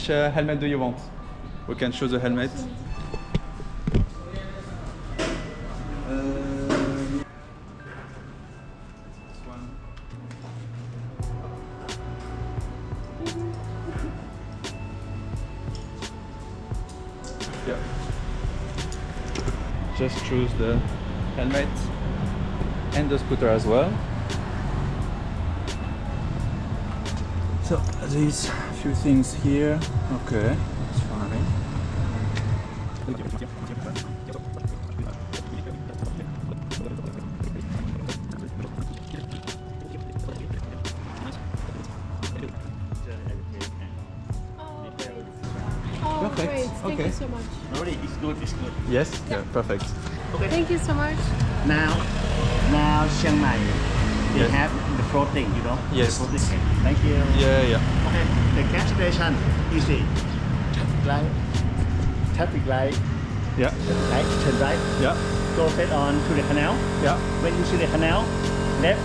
Which helmet do you want? We can choose a helmet. Yeah. Just choose the helmet and the scooter as well. So these few things here. Okay, it's fine. Oh, Perfect. great. Thank Okay. you so much. Really, it's good, it's good. Yes, yeah, perfect. Thank you so much. Now Chiang Mai, they Yes. have the floating, you know? Yes. The floating. Thank you. Yeah, yeah. Okay, the gas station, easy. Traffic light, Yeah, right, turn right, yeah, go straight on to the canal. yeah. When you see the canal, left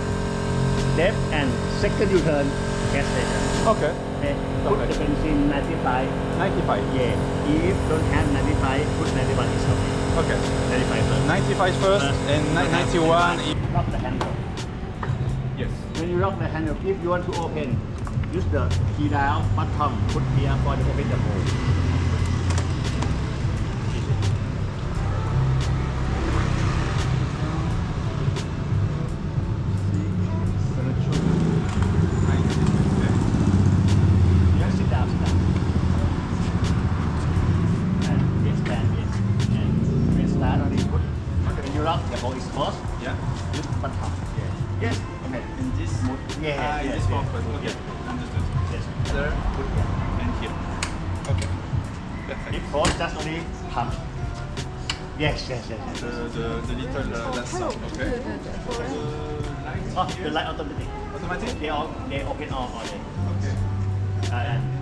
and second U-turn, gas station. Okay. Okay, put the Perfect. benzene 95. 95. Yeah, if don't have 95, put 91 is okay. Okay. 95 first. 95 first and 91. Lock the handle. Yes. When you lock the handle, if you want to open, use the key down bottom, put here for the open the hole. Yes, sit down, sit down. And expand it. And when start only put. When you lock, the hole is closed. Yeah. Use bottom. Yes. Okay. In this mode? Yeah, in yes, this yes. one first. Okay. Understood. Yes. There and here. Okay. Perfect. If closed, just only pump. Yes. The little last sound. Okay. Oh, the light automatic. Automatic? They open all day. Okay. And